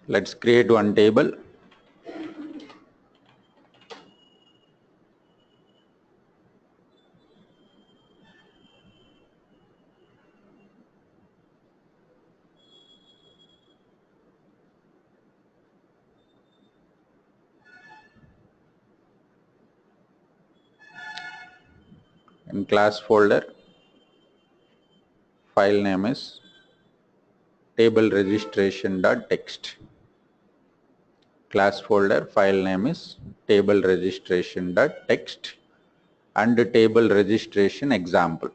Let's create one table. In class folder, file name is table registration.txt. Class folder file name is table registration.txt and table registration example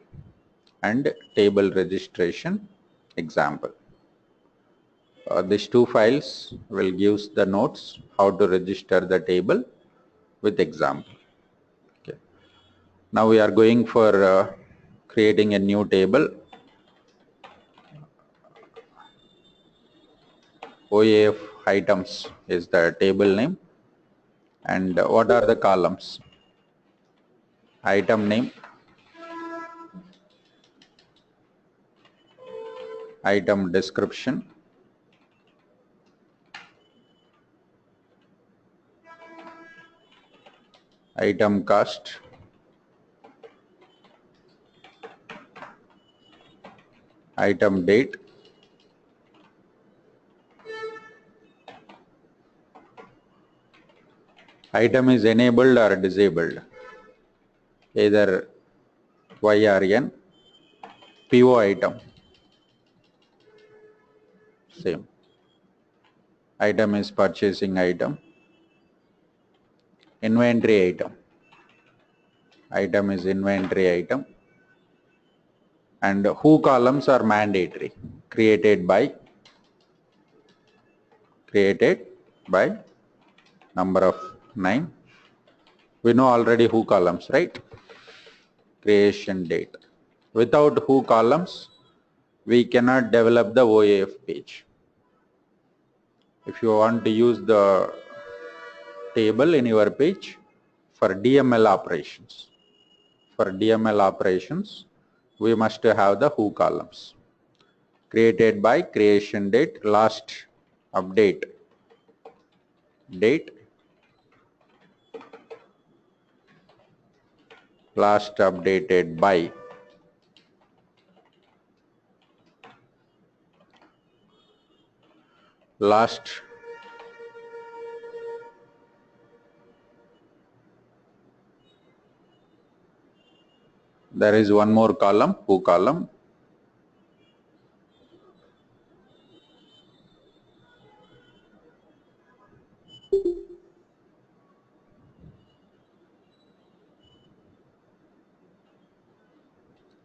and table registration example. These two files will give the notes how to register the table with example. Okay. Now we are going for creating a new table. OAF items is the table name. And what are the columns? Item name, item description, item cost, item date, item is enabled or disabled, either Y or N, PO item, same. Item is purchasing item, inventory item, item is inventory item, and who columns are mandatory, created by number of 9. We know already who columns, right? Creation date. Without who columns, we cannot develop the OAF page. If you want to use the table in your page for DML operations, we must have the who columns. Created by creation date, last update date, last updated by, last there is one more column, who column.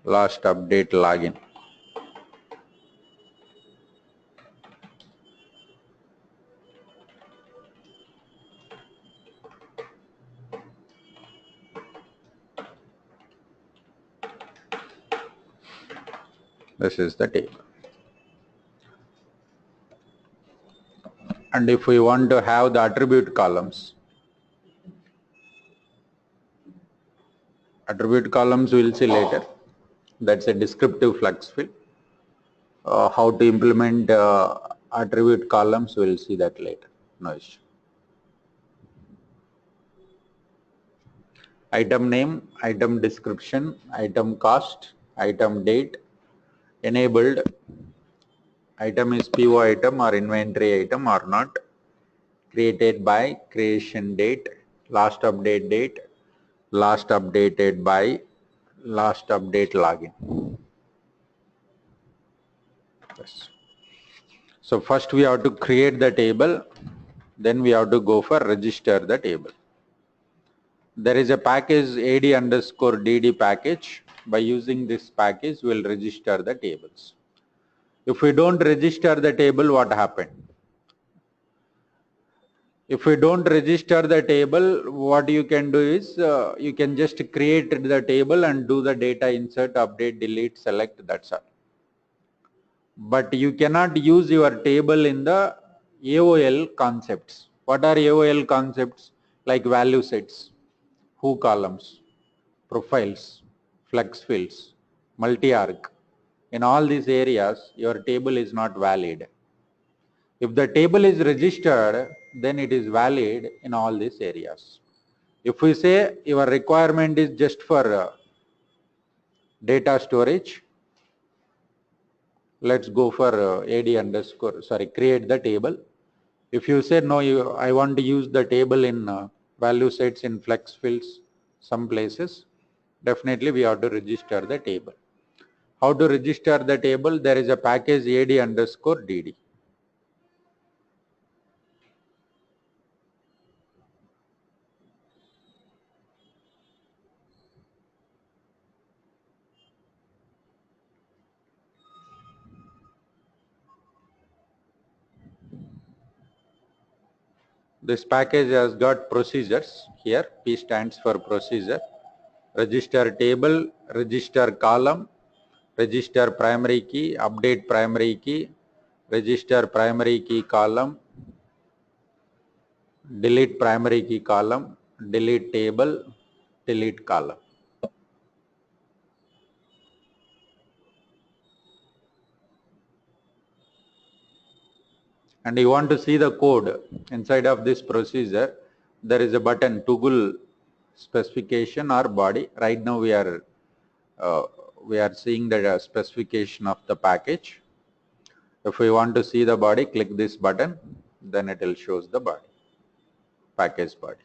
Last update login. This is the table. And if we want to have the attribute columns we'll see later. That's a descriptive flux fill. How to implement attribute columns, we'll see that later. No issue. Item name, item description, item cost, item date, enabled, item is PO item or inventory item or not, created by, creation date, last update date, last updated by, last update login. Yes. So first we have to create the table, then we have to go for register the table. There is a package AD_DD package. By using this package, we'll register the tables. If we don't register the table, what happened? If we don't register the table, what you can do is you can just create the table and do the data insert, update, delete, select, that's all. But you cannot use your table in the AOL concepts. What are AOL concepts? Like value sets, who columns, profiles, flux fields, multi-arc. In all these areas, your table is not valid. If the table is registered, then it is valid in all these areas. If we say your requirement is just for data storage, let's go for create the table. If you say no, I want to use the table in value sets in flex fields, some places, definitely we have to register the table. How to register the table? There is a package ad_dd. This package has got procedures here. P stands for procedure. Register table, register column, register primary key, update primary key, register primary key column, delete primary key column, delete table, delete column. And you want to see the code inside of this procedure, there is a button toggle specification or body. Right now we are seeing the specification of the package. If we want to see the body, click this button, then it will shows the body, package body.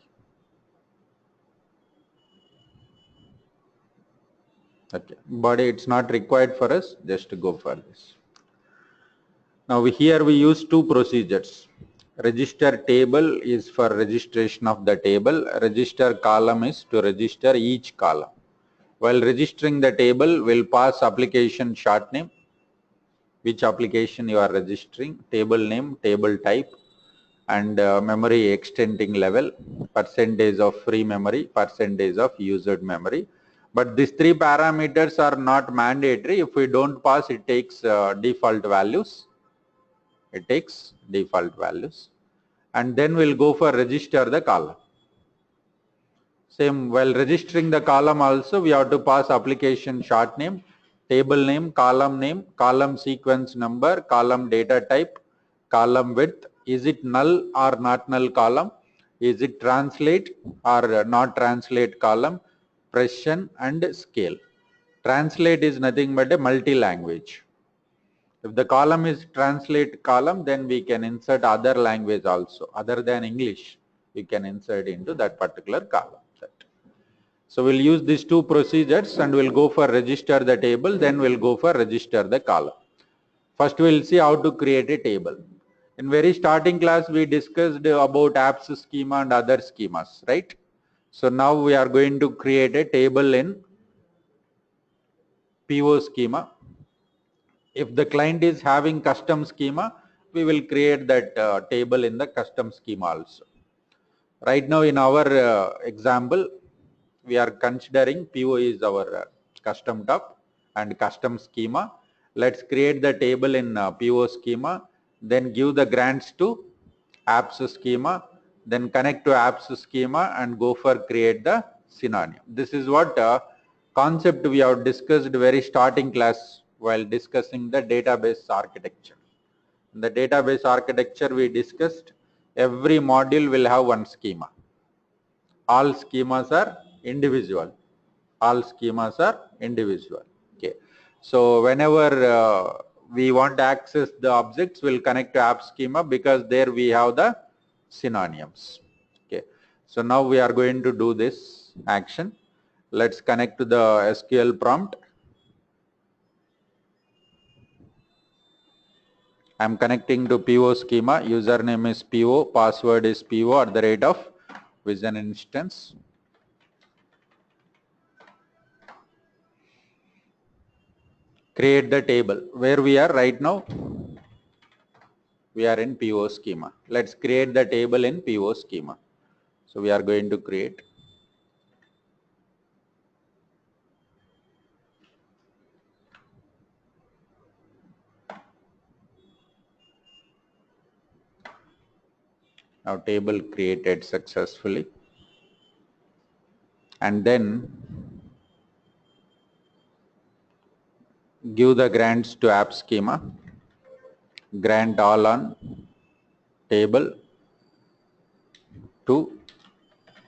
Okay, body it's not required for us, just to go for this. Now here we use two procedures. Register table is for registration of the table. Register column is to register each column. While registering the table, we'll pass application short name, which application you are registering, table name, table type, and memory extending level, percentage of free memory, percentage of used memory. But these three parameters are not mandatory. If we don't pass, it takes default values. It takes default values. And then we'll go for register the column. Same, while registering the column also, we have to pass application short name, table name, column sequence number, column data type, column width. Is it null or not null column? Is it translate or not translate column? Precision and scale. Translate is nothing but a multi-language. If the column is translate column, then we can insert other language also. Other than English, we can insert into that particular column. So we'll use these two procedures and we'll go for register the table, then we'll go for register the column. First we'll see how to create a table. In very starting class, we discussed about apps schema and other schemas, right? So now we are going to create a table in PO schema. If the client is having custom schema, we will create that table in the custom schema also. Right now in our example, we are considering PO is our custom top and custom schema. Let's create the table in PO schema, then give the grants to apps schema, then connect to apps schema and go for create the synonym. This is what concept we have discussed very starting class while discussing the database architecture. In the database architecture we discussed every module will have one schema. All schemas are individual. All schemas are individual. Okay. So whenever we want to access the objects, we'll connect to app schema because there we have the synonyms. Okay. So now we are going to do this action. Let's connect to the SQL prompt. I'm connecting to PO schema. Username is PO, password is PO @ Vision instance. Create the table. Where we are right now? We are in PO schema. Let's create the table in PO schema. So we are going to create. Now table created successfully. And then give the grants to app schema. Grant all on table to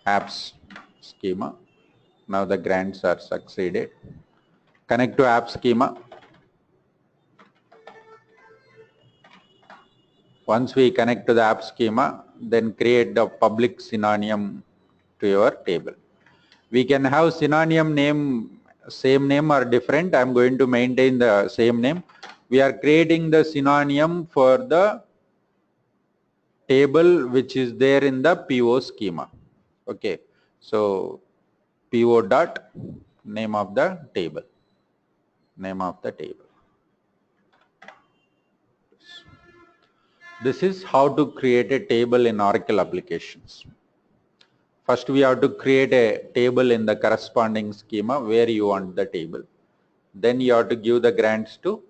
apps schema. Now the grants are succeeded. Connect to app schema. Once we connect to the app schema, then create the public synonym to your table. We can have synonym name, same name or different. I'm going to maintain the same name. We are creating the synonym for the table which is there in the PO schema. Okay, so PO dot name of the table. Name of the table. This is how to create a table in Oracle applications. First, we have to create a table in the corresponding schema where you want the table. Then you have to give the grants to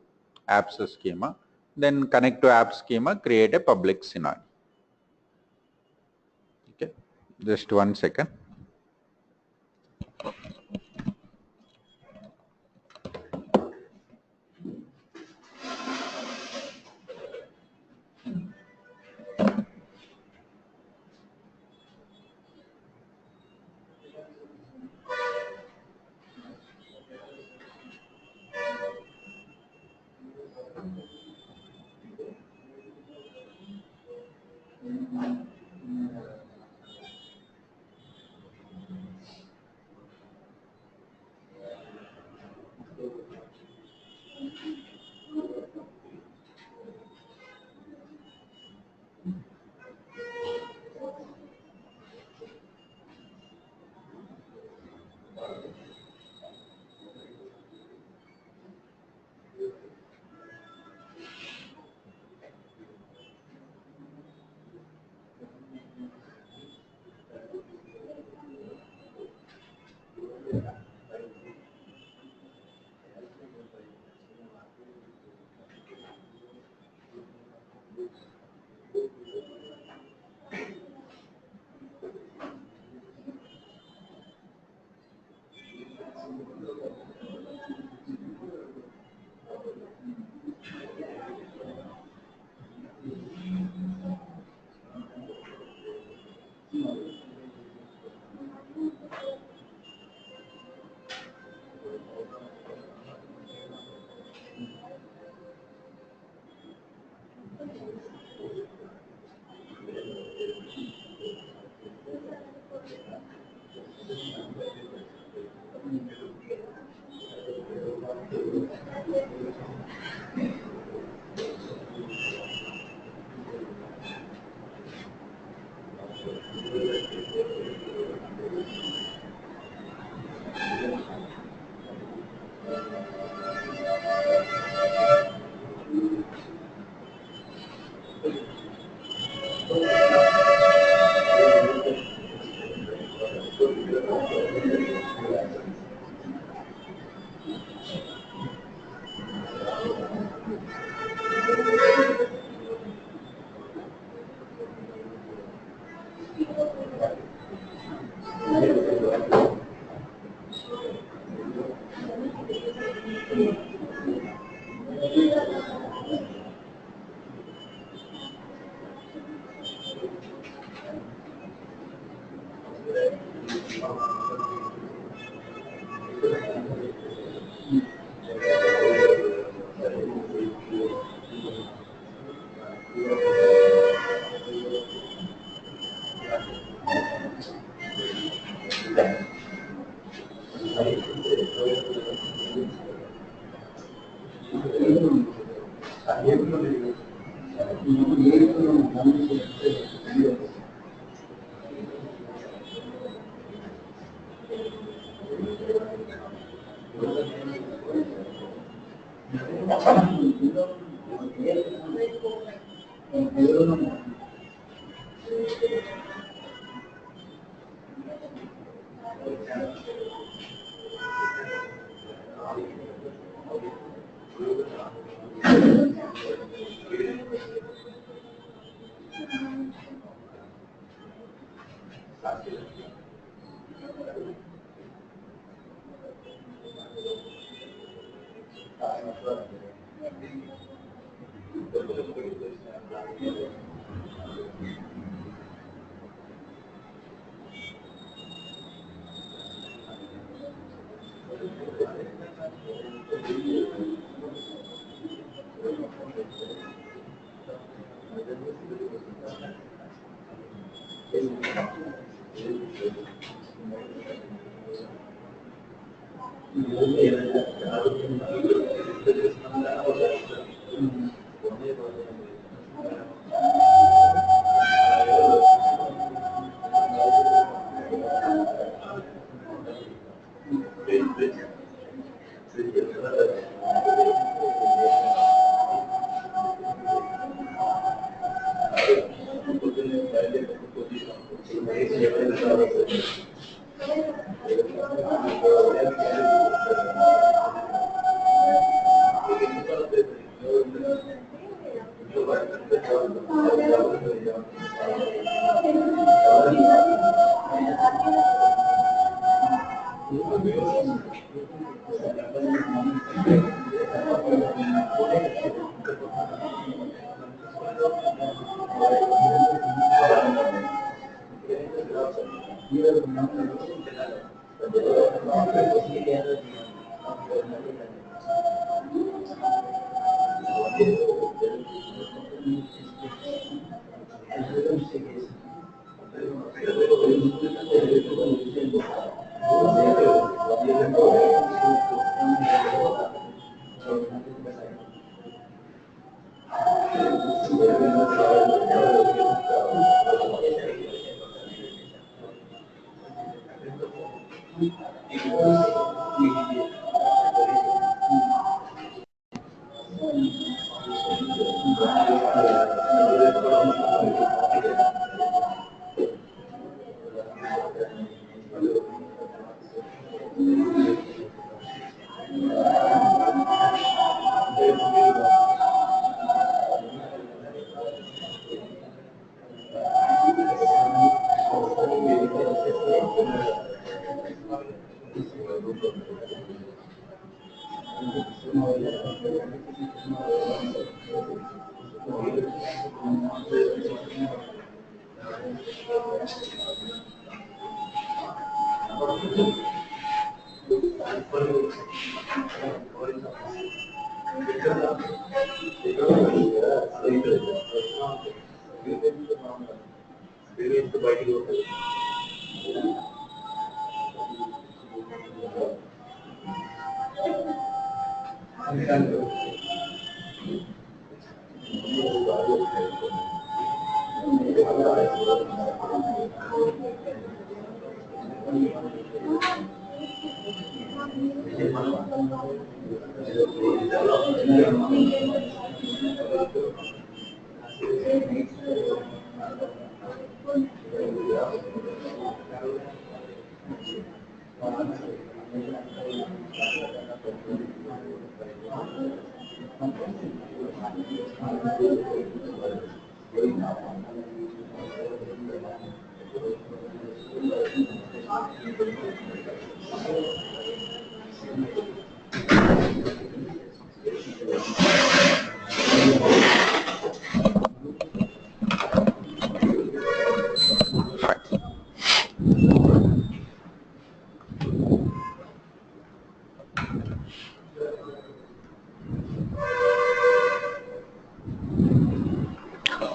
apps schema. Then connect to app schema, create a public synonym. Okay, just 1 second.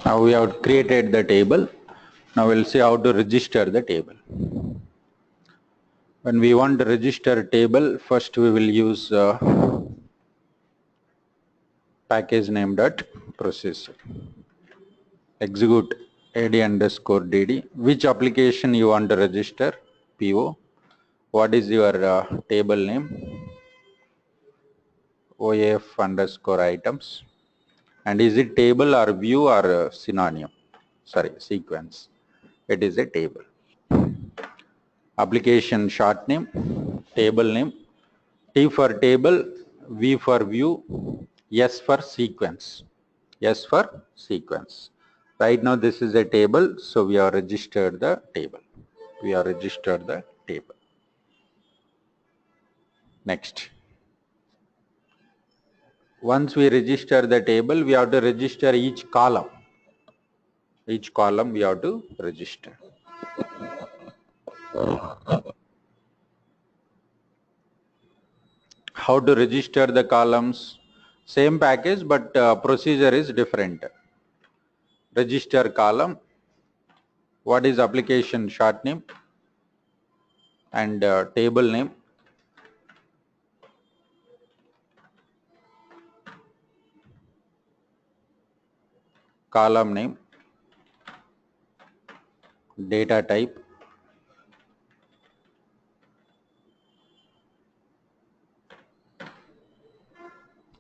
Now we have created the table. Now we'll see how to register the table. When we want to register a table, first we will use package name dot processor. Execute ad_dd. Which application you want to register? PO. What is your table name? OAF underscore items. And is it table or view or synonym? Sorry, sequence. It is a table. Application short name, table name, T for table, V for view, S for sequence. S for sequence. Right now this is a table, so we have registered the table. We have registered the table. Next. Once we register the table, we have to register each column. Each column we have to register. How to register the columns? Same package, but procedure is different. Register column. What is application short name and table name? Column name, data type,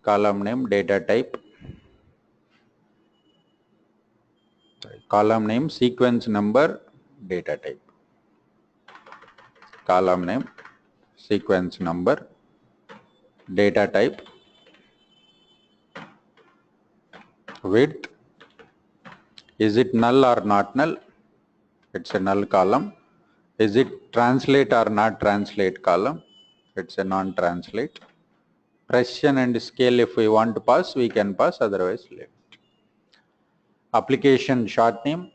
column name, data type, column name, sequence number, data type, column name, sequence number, data type, width, is it null or not null? It's a null column. Is it translate or not translate column? It's a non-translate. Precision and scale, if we want to pass, we can pass, otherwise leave it. Application short name,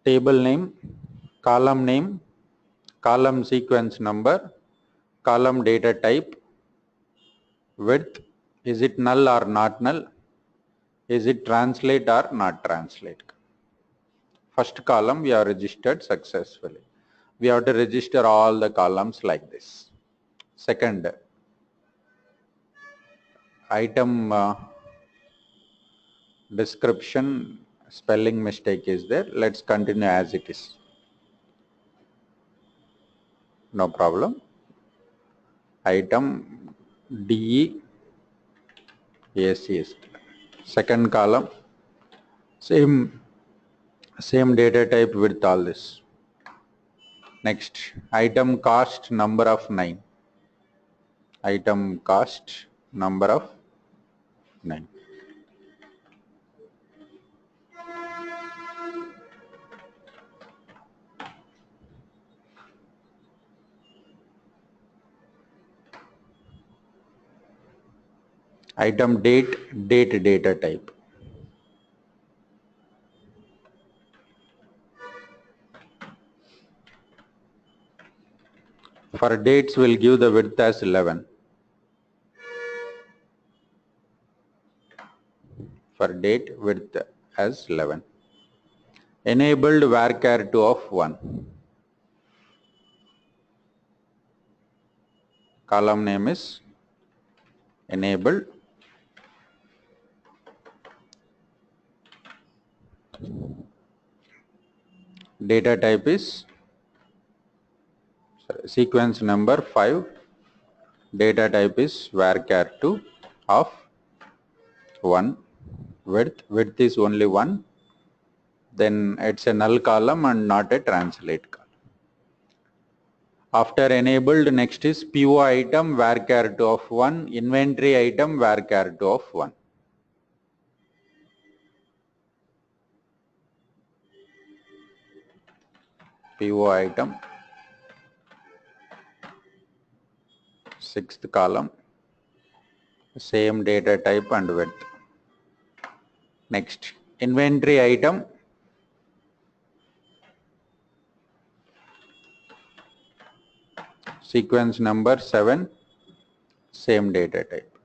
table name, column, column sequence number, column data type, width, is it null or not null? Is it translate or not translate? First column we have registered successfully. We have to register all the columns like this. Second, item description, spelling mistake is there. Let's continue as it is. No problem. Item DE ACS. Second column, same data type with all this. Next, item cost number of 9. Item cost number of 9. Item date data type. For dates, we'll give the width as 11. For date, width as 11. Enabled varchar 2 of 1. Column name is enabled. Data type is sequence number 5. Data type is varchar 2 of 1. Width is only 1. Then it's a null column and not a translate column. After enabled, next is PO item varchar 2 of 1, inventory item varchar 2 of 1. PO item, 6th column, same data type and width. Next, inventory item, sequence number 7, same data type.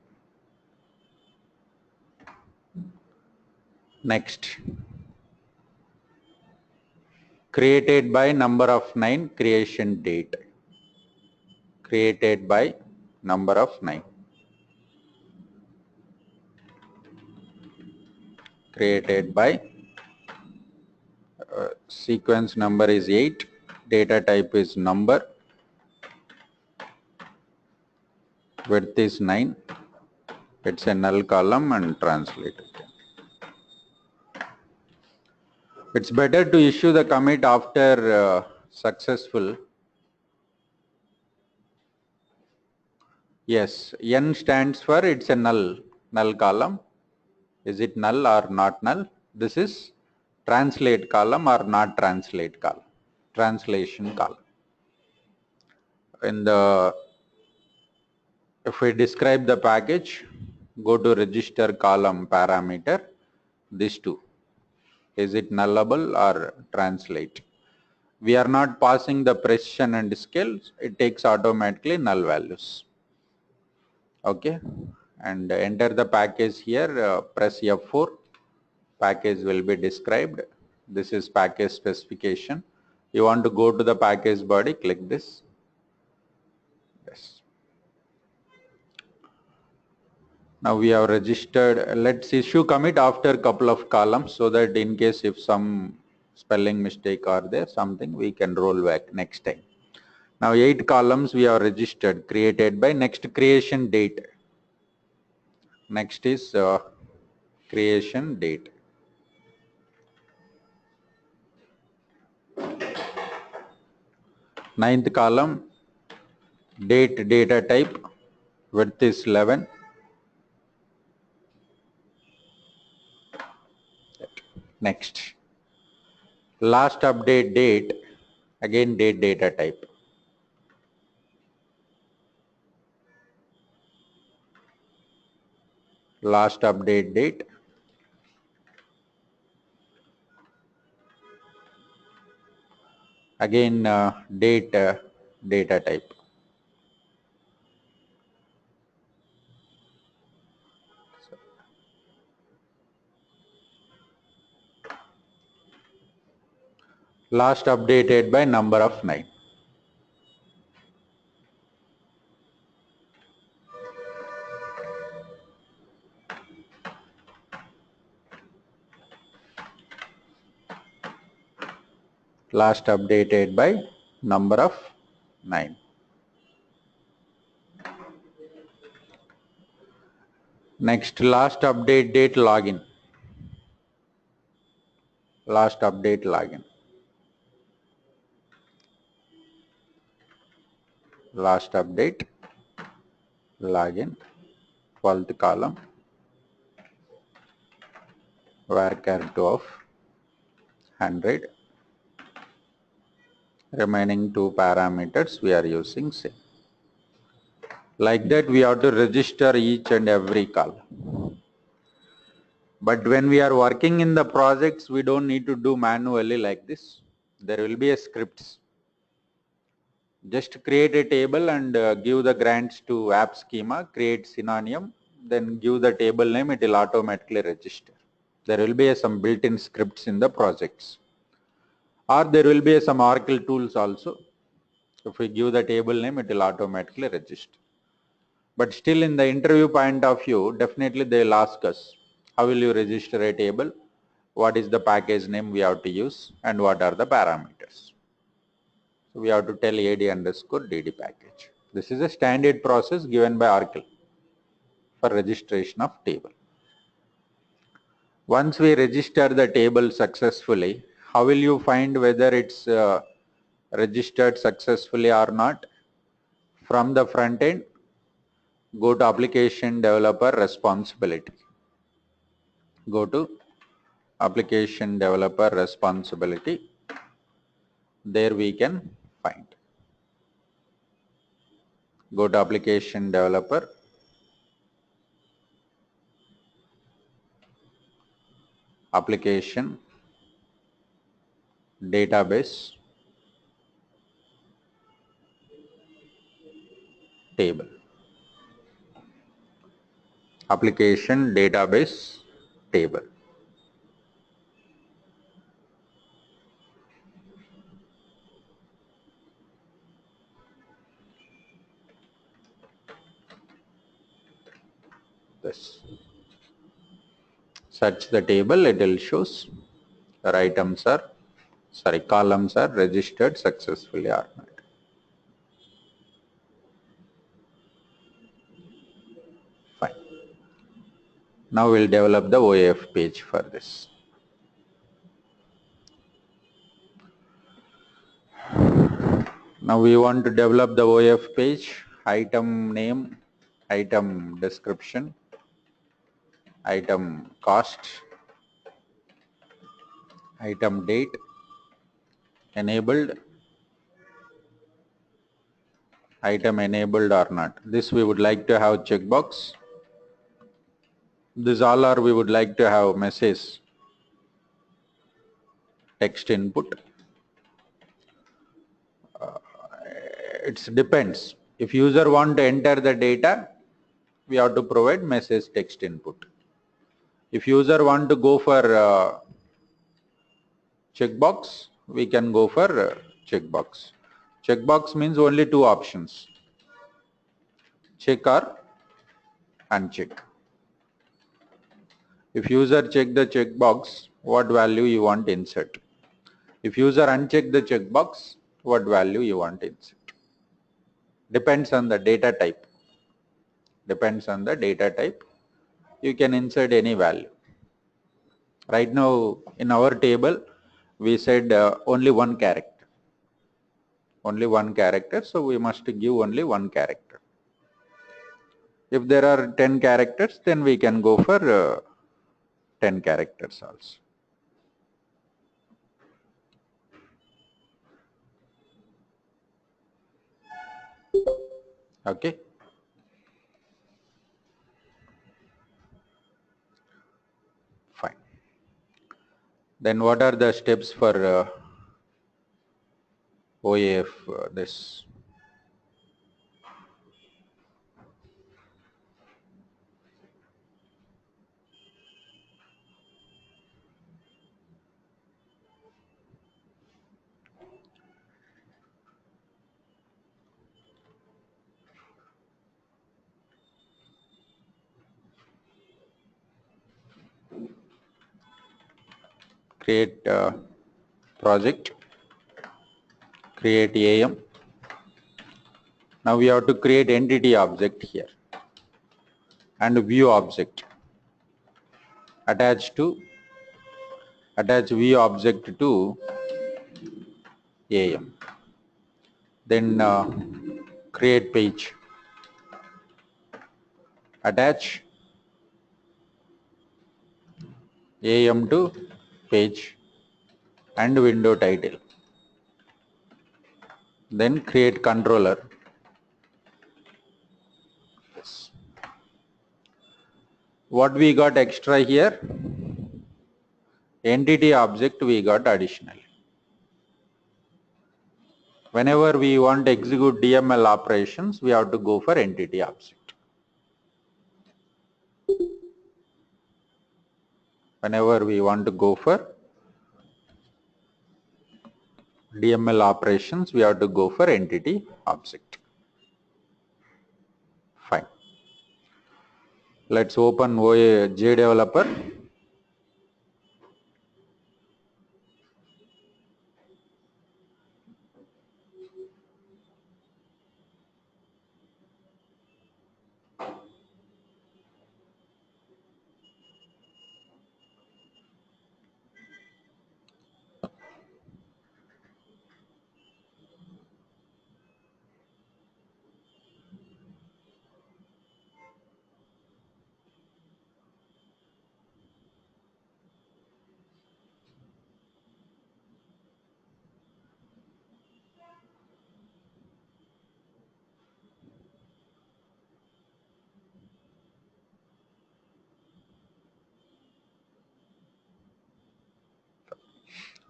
Next, created by number of 9, creation date. Created by number of 9. Created by sequence number is 8, data type is number, width is 9, it's a null column and translate it. It's better to issue the commit after successful. Yes, N stands for it's a null column. Is it null or not null? This is translate column or not translate column, translation column. If we describe the package, go to register column parameter, these two. Is it nullable or translate? We are not passing the precision and scale, it takes automatically null values. Okay, and enter the package here, press F4, package will be described. This is package specification. You want to go to the package body, click this. Yes. Now we have registered. Let's issue commit after a couple of columns so that in case if some spelling mistake are there, something we can roll back next time. Now 8 columns we have registered, created by next creation date. Next is creation date. Ninth column, date data type, width is 11. Next. Last update date, again date data type. Last update date. Again date data type. Last updated by number of 9. Last updated by number of 9. Next, last update date login. Last update login. Last update login. 12th column. Varchar 2 of 100. Remaining 2 parameters we are using same. Like that we have to register each and every column. But when we are working in the projects, we don't need to do manually like this. There will be a scripts. Just create a table and give the grants to app schema, create synonym, then give the table name, it will automatically register. There will be some built-in scripts in the projects. Or there will be some Oracle tools also. If we give the table name, it will automatically register. But still in the interview point of view, definitely they will ask us, how will you register a table? What is the package name we have to use and what are the parameters? So we have to tell AD_DD package. This is a standard process given by Oracle for registration of table. Once we register the table successfully, how will you find whether it's registered successfully or not? From the front end, go to application developer responsibility. Go to application developer responsibility. There we can find. Go to application developer. Application database table. Application database table. This. Search the table, it will shows columns are registered successfully or not. Fine. Now we'll develop the OAF page for this. Now we want to develop the OAF page, item name, item description, item cost, item date, enabled, item enabled or not. This we would like to have checkbox. This all are we would like to have message. text input. It depends. If user want to enter the data, we have to provide message text input. If user want to go for checkbox, we can go for checkbox. Checkbox means only two options, check or uncheck. If user check the checkbox, what value you want insert. If user uncheck the checkbox, what value you want insert. Depends on the data type. Depends on the data type. You can insert any value. Right now in our table, we said only one character. Only one character, so we must give only one character. If there are 10 characters, then we can go for 10 characters also. Okay. Fine. Then what are the steps for OAF this? Create project, create AM. Now we have to create entity object here and view object. Attach view object to AM. Then create page. Attach AM to page and window title. Then create controller. Yes. What we got extra here? Entity object we got additionally. Whenever we want to execute DML operations, we have to go for entity object. Whenever we want to go for DML operations, we have to go for entity object. Fine. Let's open JDeveloper.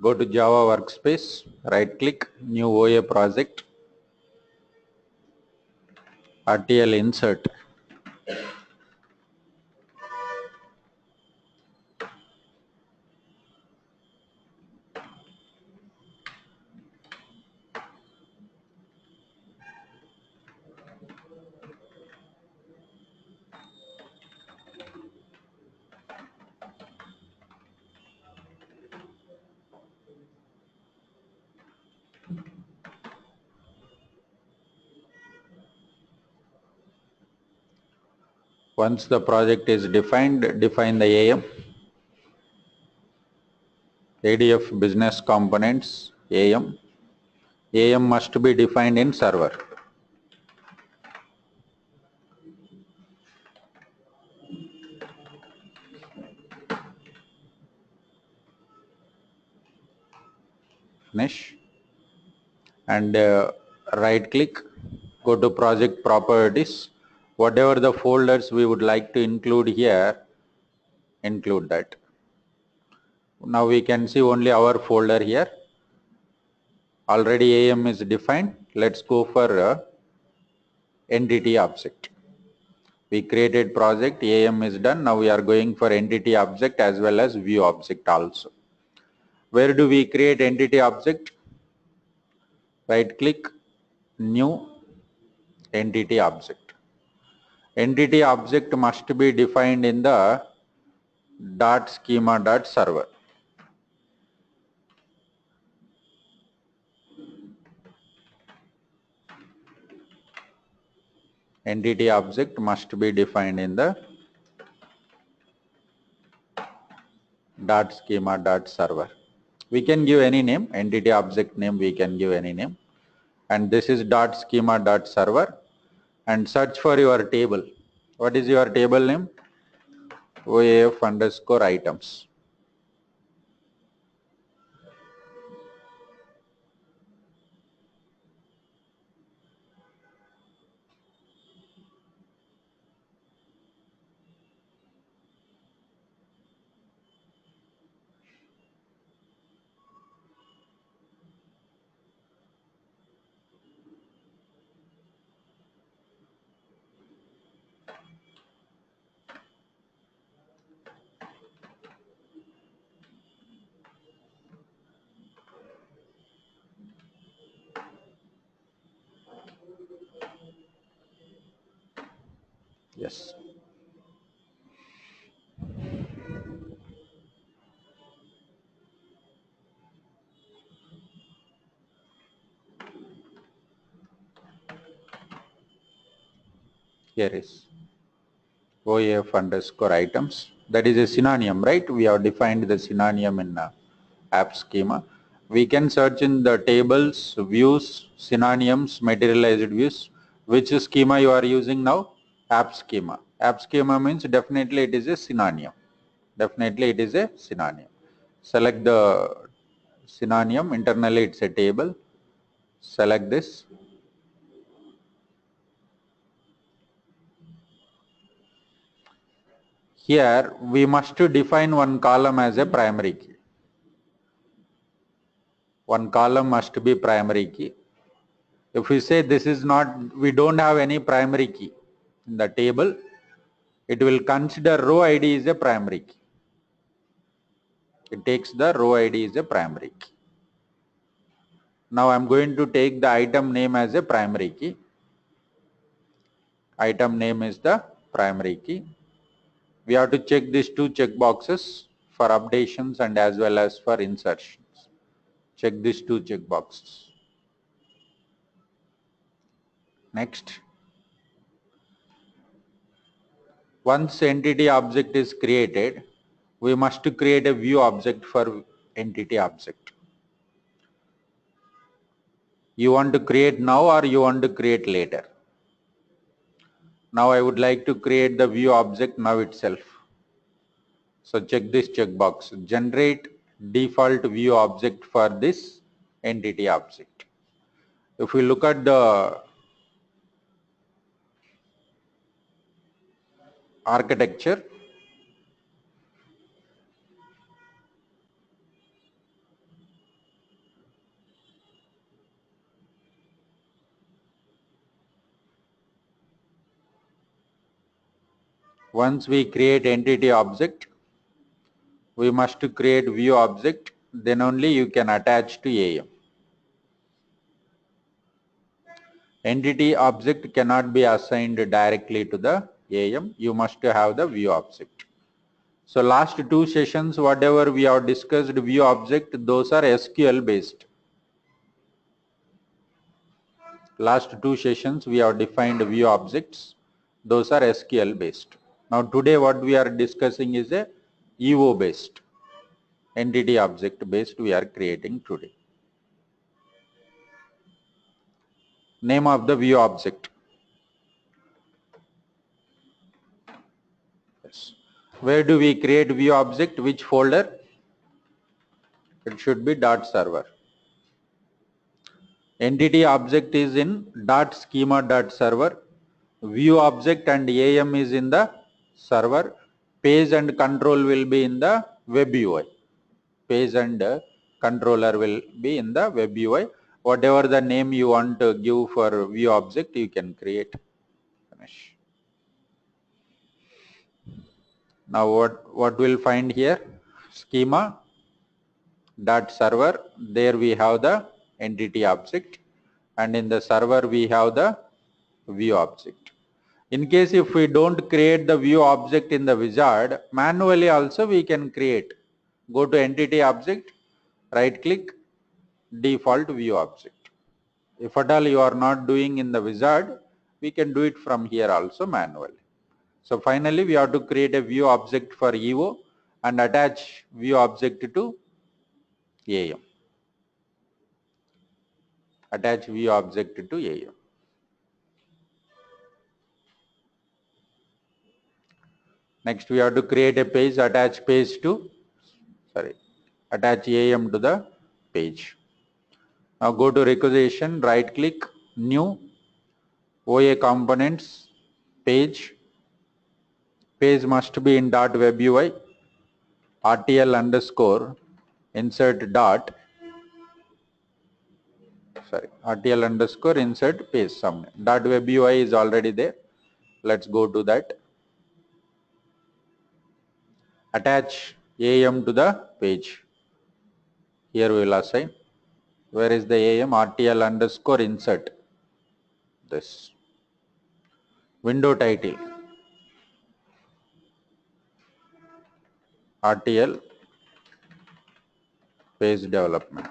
Go to Java workspace, right click, new OA project, RTL insert. Once the project is defined, define the AM. ADF business components, AM. AM must be defined in server. Finish. And right click, go to project properties. Whatever the folders we would like to include here, include that. Now we can see only our folder here. Already AM is defined. Let's go for entity object. We created project, AM is done. Now we are going for entity object as well as view object also. Where do we create entity object? Right click, new entity object. Entity object must be defined in the .schema.server. Entity object must be defined in the .schema.server. We can give any name, entity object name we can give any name. And this is .schema.server, and search for your table. What is your table name? OAF underscore items. Yes. Here is OAF underscore items. That is a synonym, right? We have defined the synonym in app schema. We can search in the tables, views, synonyms, materialized views. Which schema you are using now? App schema. App schema means definitely it is a synonym. Definitely it is a synonym. Select the synonym. Internally it's a table. Select this. Here we must define one column as a primary key. One column must be primary key. If we say this is not, we don't have any primary key in the table, it will consider row ID is a primary key. It takes the row ID is a primary key. Now I'm going to take the item name as a primary key. Item name is the primary key. We have to check these two check boxes for updations and as well as for insertions. Check these two check boxes. Next. Once entity object is created, we must create a view object for entity object. You want to create now or you want to create later? Now I would like to create the view object now itself. So check this checkbox, generate default view object for this entity object. If we look at the architecture, once we create entity object, we must create view object, then only you can attach to AM. Entity object cannot be assigned directly to the AM, you must have the view object. So last two sessions, whatever we have discussed view object, those are SQL based. Last two sessions we have defined view objects, those are SQL based. Now today what we are discussing is a EO based, entity object based we are creating today. Name of the view object. Yes. Where do we create view object? Which folder? It should be .server. Entity object is in .schema.server. View object and AM is in the server. Page and control will be in the web UI. page and controller will be in the web UI. Whatever the name you want to give for view object, you can create. Finish. Now what we'll find here? Schema dot server. There we have the entity object, and in the server we have the view object. In case if we don't create the view object in the wizard, manually also we can create. Go to entity object, right click, default view object. If at all you are not doing in the wizard, we can do it from here also manually. So finally we have to create a view object for EVO and attach view object to AM. Attach view object to AM. Next we have to create a page, attach AM to the page. Now go to requisition, right click, new, OA components, page. Page must be in .webui, RTL underscore, insert RTL underscore insert page some. .webui is already there. Let's go to that. Attach AM to the page. Here we will assign. Where is the AM? RTL underscore insert. This. Window title. RTL page development.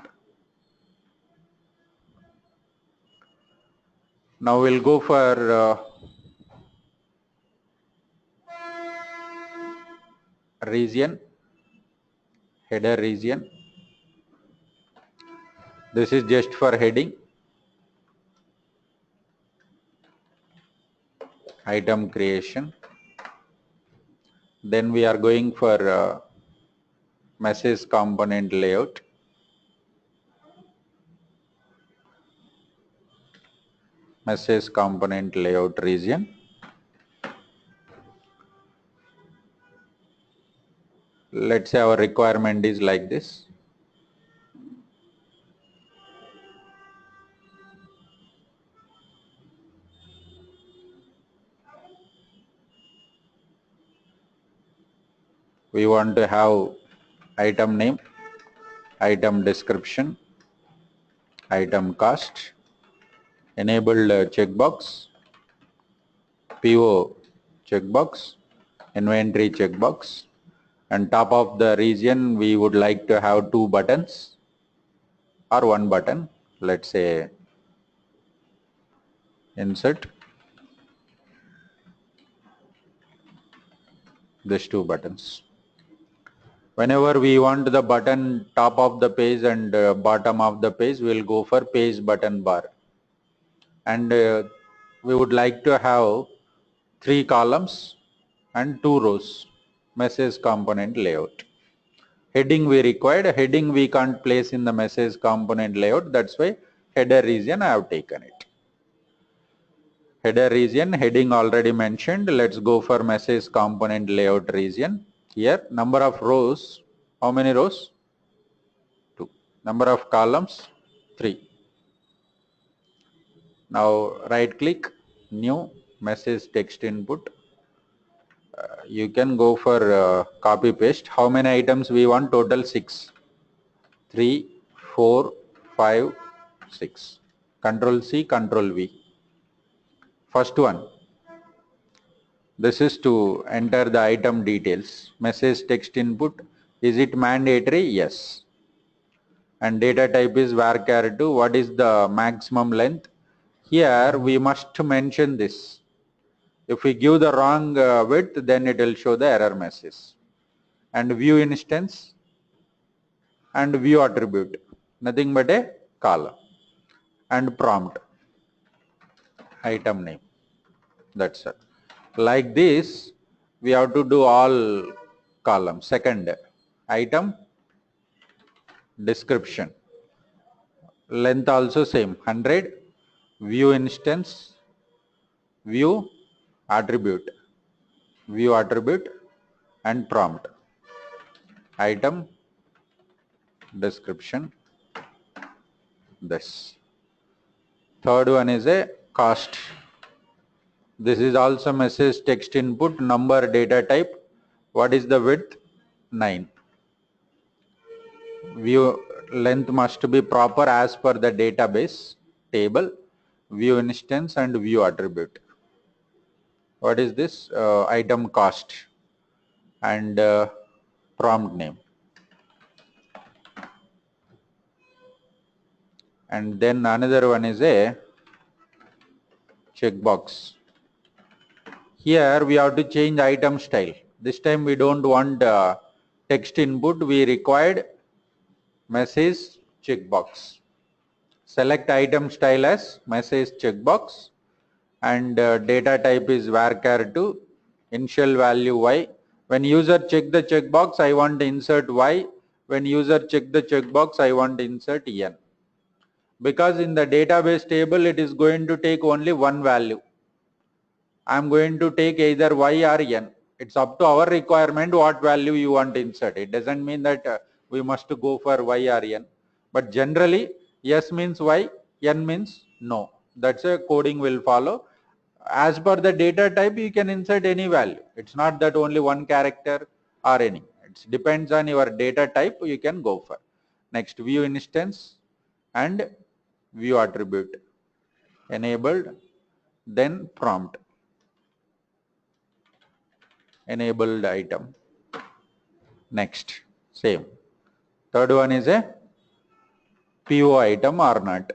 Now we'll go for region, header region. This is just for heading. Item creation. Then we are going for message component layout. Message component layout region. Let's say our requirement is like this. We want to have item name, item description, item cost, enabled checkbox, PO checkbox, inventory checkbox, and top of the region we would like to have 2 buttons or 1 button. Let's say insert, these 2 buttons. Whenever we want the button top of the page and bottom of the page, we'll go for page button bar. And we would like to have 3 columns and 2 rows. Message component layout. Heading we required. Heading we can't place in the message component layout. That's why header region I have taken it. Header region, heading already mentioned. Let's go for message component layout region. Here number of rows. How many rows? 2. Number of columns? 3. Now right click, new, message text input. You can go for copy paste. How many items we want? Total 6. 3, 4, 5, 6. Control C, Control V. First one. This is to enter the item details. Message text input. Is it mandatory? Yes. And data type is varchar2. What is the maximum length? Here we must mention this. If we give the wrong width, then it will show the error message. And view instance and view attribute. Nothing but a column. And prompt. Item name. That's it. Like this, we have to do all columns. Second, item description. Length also same, 100. View instance, view attribute, and prompt. Item description, this. Third one is a cost. This is also message text input, number, data type. What is the width? 9. View length must be proper as per the database table, view instance and view attribute. What is this? Item cost and prompt name. And then another one is a checkbox. Here we have to change item style. This time we don't want text input, we required message checkbox. Select item style as message checkbox and data type is varchar2, initial value y. When user check the checkbox, I want to insert y. When user check the checkbox, I want to insert n. Because in the database table, it is going to take only one value. I am going to take either y or n. It's up to our requirement what value you want to insert. It doesn't mean that we must go for y or n. But generally, yes means y, n means no. That's a coding will follow. As per the data type, you can insert any value. It's not that only one character or any. It depends on your data type, you can go for. Next, view instance and view attribute. Enabled, then prompt. Enabled item. Next, same. Third one is a PO item or not.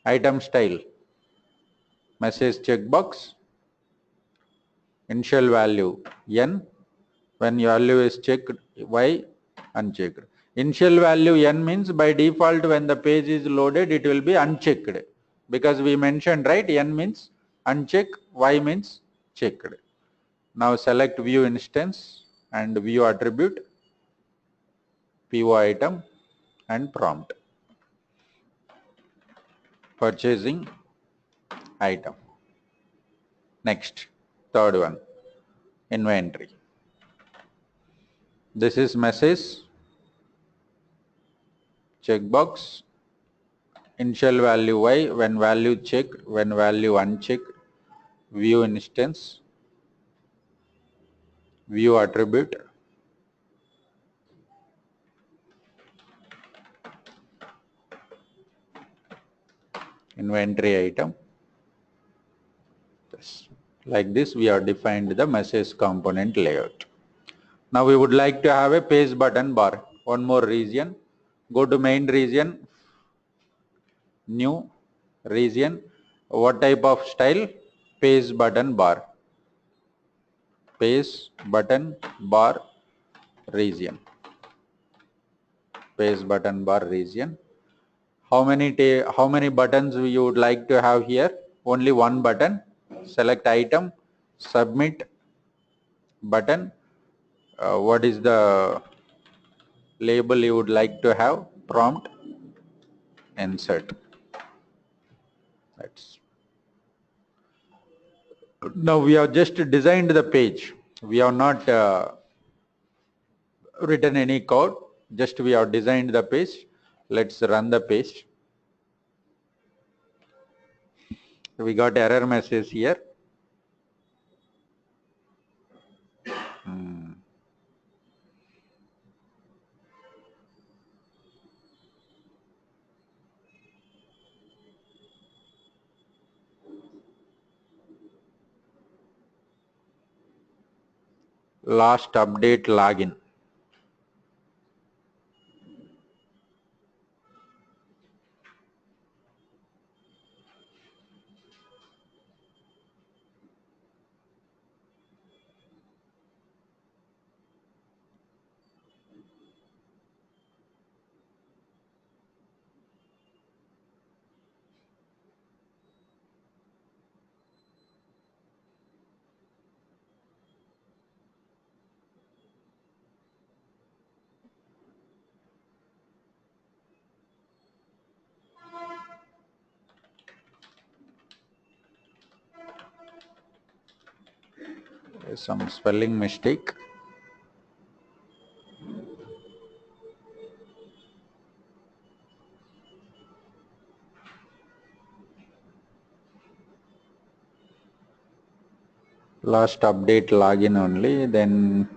Item style. Message checkbox. Initial value n. When value is checked, y unchecked. Initial value n means by default when the page is loaded it will be unchecked. Because we mentioned right, n means uncheck, y means checked. Now select view instance and view attribute, PO item and prompt. Purchasing item. Next, third one, inventory. This is message, checkbox, initial value y, when value checked, when value unchecked, view instance, view attribute, inventory item. Like this we have defined the message component layout. Now we would like to have a page button bar. One more region. Go to main region, new region. What type of style? Page button bar. Page button bar region. Page button bar region. How many buttons you would like to have here? Only one button. Select item, submit button. What is the label you would like to have? Prompt, insert. That's. Now we have just designed the page. We have not written any code. Just we have designed the page. Let's run the page. We got error message here. Last update login. There's some spelling mistake. Last update login only, then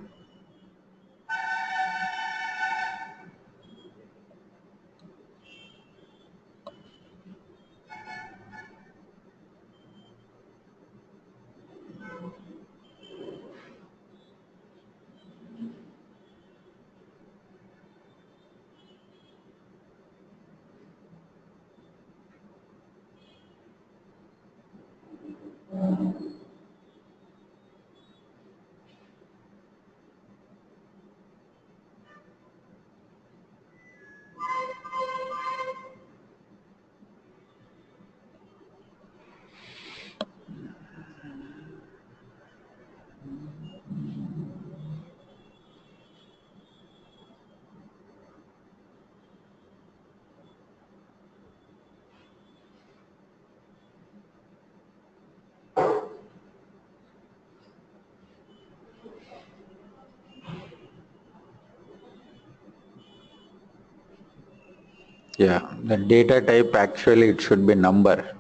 yeah, the data type actually it should be number.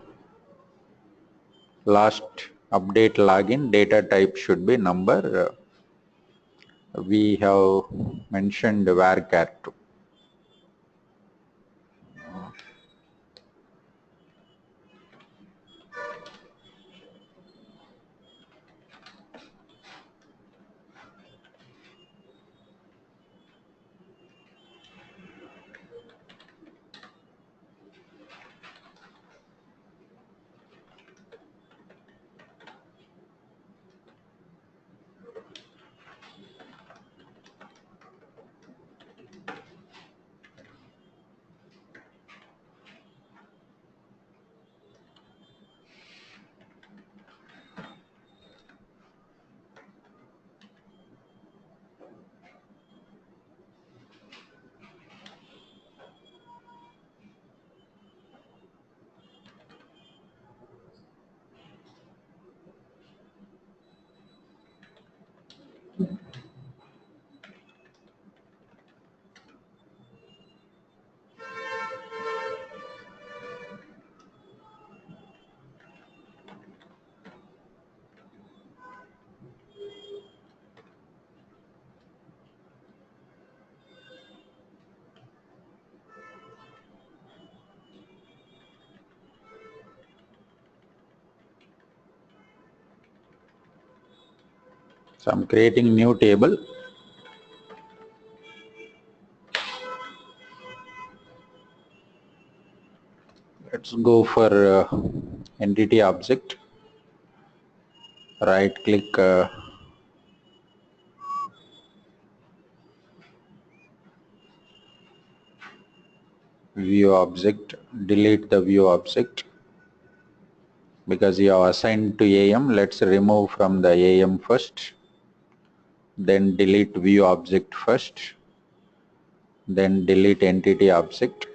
Last update login data type should be number. We have mentioned varchar too. So I'm creating new table. Let's go for entity object. Right click, view object, delete the view object because you are assigned to AM. Let's remove from the AM first, then delete view object first, then delete entity object.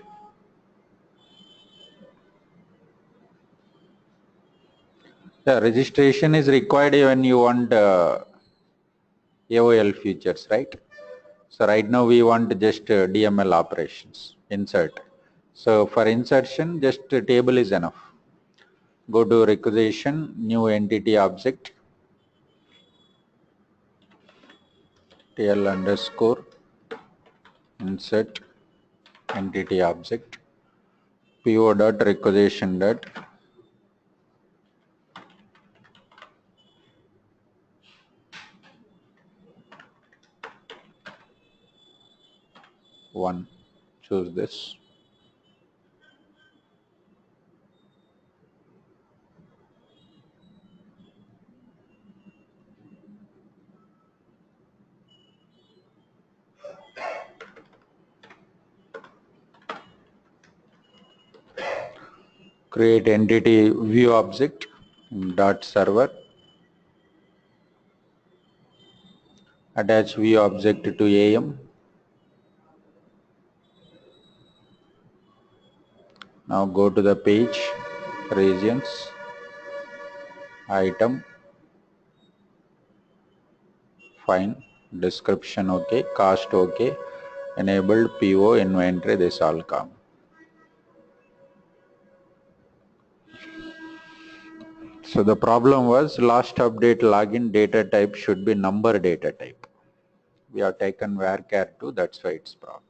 The registration is required when you want AOL features, right? So right now we want just DML operations, insert. So for insertion, just table is enough. Go to requisition, new entity object, TL underscore insert entity object, PO dot requisition dot one. Choose this. Create entity view object dot server. Attach view object to AM. Now go to the page, regions, item, fine, description okay, cost okay, enabled PO inventory, this all come. So the problem was last update login data type should be number data type. We have taken varchar 2, that's why it's problem.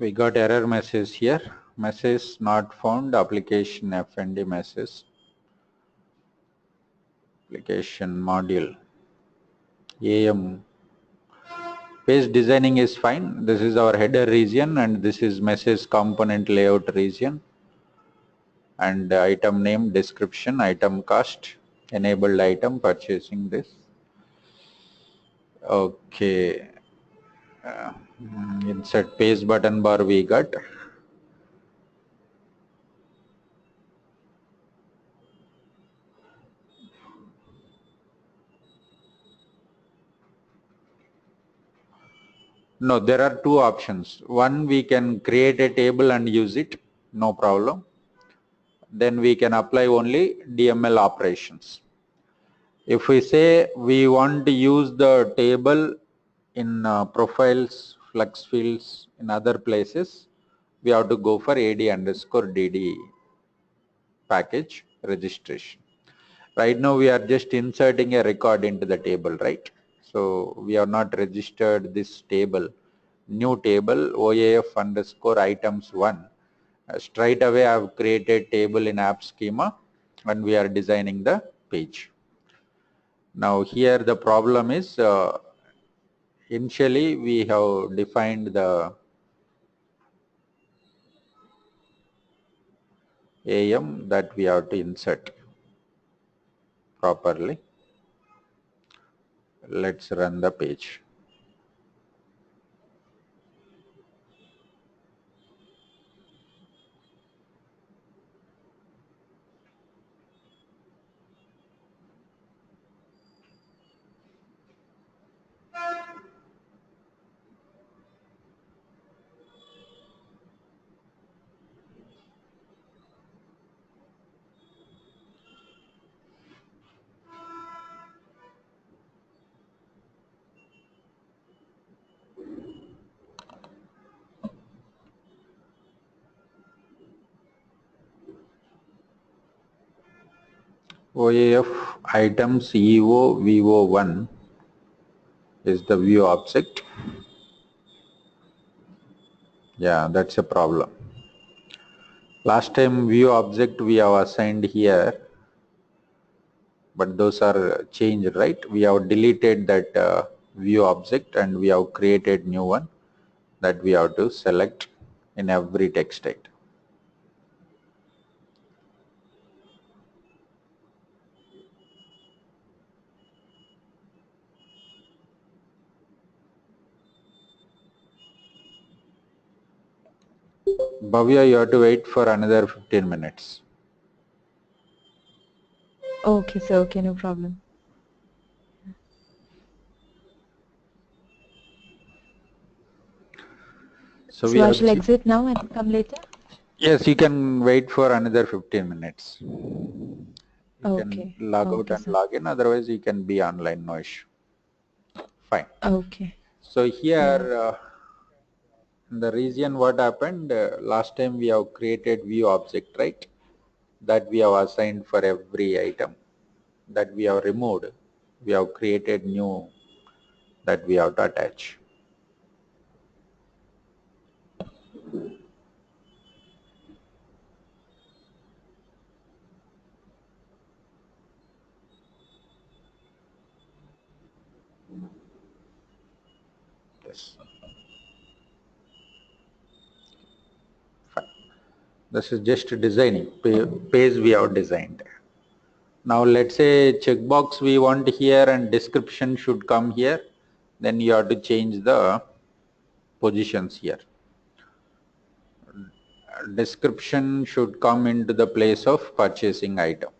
We got error message here. Message not found, application FND message. Application module. AM. Page designing is fine. This is our header region and this is message component layout region. And item name, description, item cost, enabled item, purchasing this. Okay. Insert paste button bar we got. No, there are two options. One, we can create a table and use it, no problem. Then we can apply only DML operations. If we say we want to use the table in profiles, flux fields, in other places, we have to go for AD_DD package registration. Right now we are just inserting a record into the table, right? So we have not registered this table, new table OAF_items1. Straight away I have created table in app schema when we are designing the page. Now here the problem is initially we have defined the AM that we have to insert properly. Let's run the page. OAF items EO_VO1 is the view object. Yeah, that's a problem. Last time view object we have assigned here, but those are changed, right? We have deleted that view object and we have created new one that we have to select in every text item. Bhavya, you have to wait for another 15 minutes. Okay, sir. Okay, no problem. So So I shall exit now and come later? Yes, you can wait for another 15 minutes. You Okay. can log out Okay, and sir. log in, otherwise you can be online, no issue. Fine. Okay. So Yeah. here, in the region what happened, last time we have created view object, right? That we have assigned for every item that we have removed. We have created new that we have to attach. Yes. Fine. This is just designing, page we have designed. Now let's say checkbox we want here and description should come here, then you have to change the positions here. Description should come into the place of purchasing item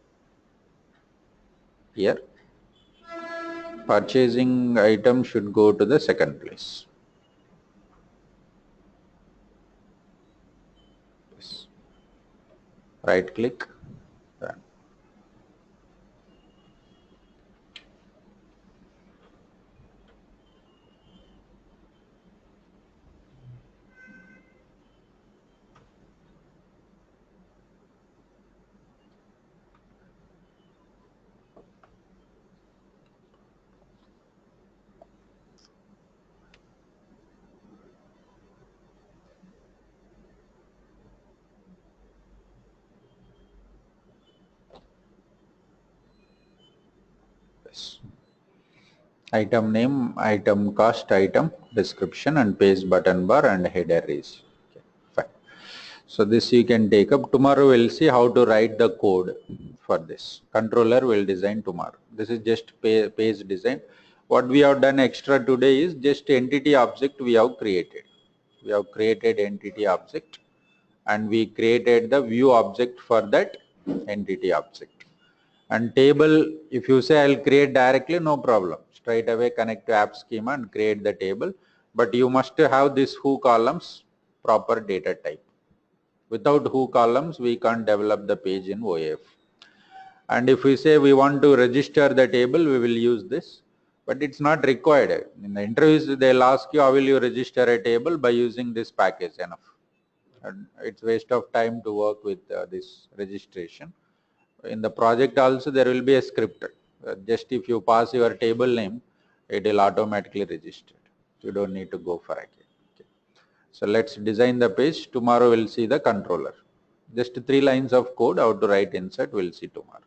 here, purchasing item should go to the second place. Yes. Right click. Done. Yes. Item name, item cost, item description, and page button bar and header is. Okay, fine. So this you can take up. Tomorrow we'll see how to write the code for this. Controller will design tomorrow. This is just page design. What we have done extra today is just entity object we have created. We have created entity object and we created the view object for that entity object. And table, if you say I'll create directly, no problem. Straight away connect to app schema and create the table. But you must have this who columns proper data type. Without who columns, we can't develop the page in OAF. And if we say we want to register the table, we will use this. But it's not required. In the interviews, they'll ask you how will you register a table by using this package enough. And it's waste of time to work with this registration. In the project also there will be a script. Just if you pass your table name, it will automatically register. You don't need to go for it. Okay. So let's design the page. Tomorrow we'll see the controller. Just 3 lines of code how to write insert we'll see tomorrow.